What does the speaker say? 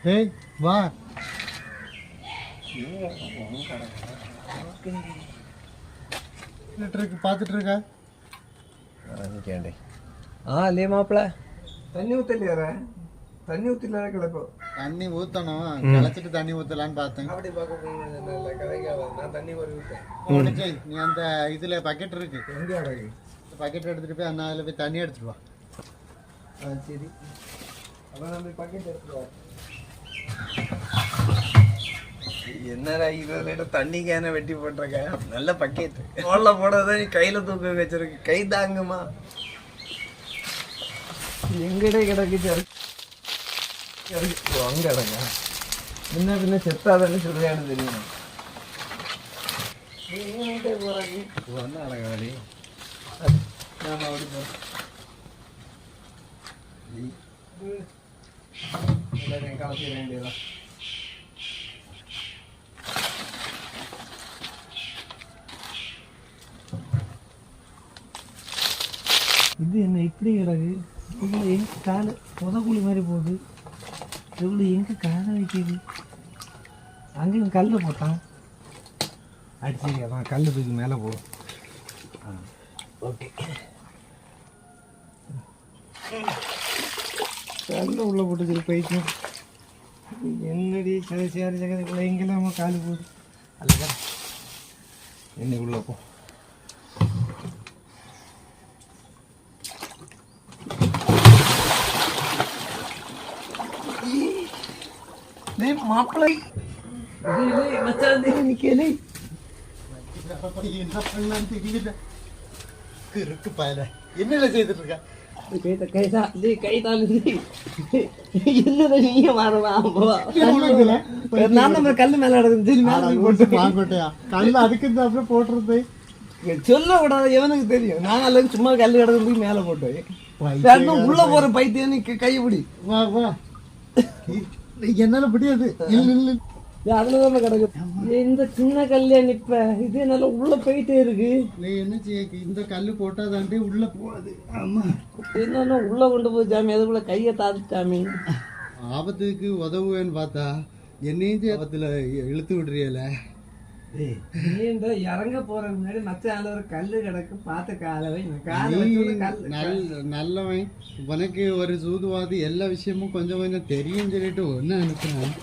ஏய் வா. இருக்கு பார்த்துட்டு இருக்க. கேண்டே இல்லையே மாப்பிள்ள தண்ணி ஊற்றலையார தண்ணி ஊற்றல கிடக்கும். தண்ணி ஊற்றணும், கிளச்சிட்டு தண்ணி ஊற்றலான்னு பார்த்தேன். அப்படி பார்க்க கதைக்காக நான் தண்ணி ஒரு ஊற்றேன். நீ அந்த இதில் பக்கெட் இருக்கு, எங்கே அடகு பக்கெட் எடுத்துகிட்டு போய் அந்த அதில் போய் தண்ணி எடுத்துட்டு வா. சரி, அப்போ நம்ம பக்கெட் எடுத்துருவா. என்னடா 20 லிட்டர் தண்ணி கேனை வெட்டி போட்டிருக்க, நல்ல பக்கெட். தோல்ல போடாத நீ கையில் தூக்க வச்சிருக்கு, கை தாங்குமா? எங்கடே கிடக்குச்சு அங்க கிடங்க. என்ன பின்ன செத்தாதானே சொல்றியான்னு தெரியும். போறாங்க அழகாடி நாம அப்படி போறோம். கலத்தி வேண்டியதான். இது என்ன இப்படி கிடக்கு? இதில் எங்கே காலை புதக்குழி மாதிரி போகுது. இவ்வளோ எங்கே காலை வைக்கிது? அங்கேயும் கல் போட்டான். அடிச்சு அதான் கல் தூக்கி மேலே போகும். ஓகே, கல்ல உள்ளே போட்டு போயிட்டோம். என்னடி சரி சரி ஜகத்துக்குள்ள எங்கெல்லாமோ காலு போகுது. அல்ல என்ன உள்ளே போ. மாப்பிள்ளை நிக்கலே என்ன பண்ணலாம் தெரியல. இருக்கு பாயல என்ன செய்துட்டு இருக்க? கல்லு மேல கல்லு அதுக்கு போட்டுறது சொல்ல விடாத. எவனுக்கு தெரியும்? நான் அல்லது சும்மா கல்லு கிடக்கு மேல போட்டு உள்ள போற பைத்தியம் கைப்பிடி. வா வா, என்னால முடியாது. அதுலதான் கிடக்கு இந்த சின்ன கல்ல நிப்ப. இது என்னால உள்ள போயிட்டே இருக்கு. என்ன செய்ய, இந்த கல்லு போட்டா தாண்டி உள்ள போகாது. ஆமா, என்னன்னா உள்ள கொண்டு போய் ஜாமி அதுக்குள்ள கையை தாத்துட்டாமி. ஆபத்துக்கு உதவுவேன்னு பார்த்தா என்னையும் ஆபத்துல இழுத்து விடுறியல. இறங்க போற முன்னாடி மச்ச ஆள ஒரு கல்லு கிடக்கு பார்த்து காலவை நல்லவன். உனக்கு ஒரு சூதுவாதி எல்லா விஷயமும் கொஞ்சம் கொஞ்சம் தெரியும் சொல்லிட்டு ஒன்னு அனுப்புறேன்.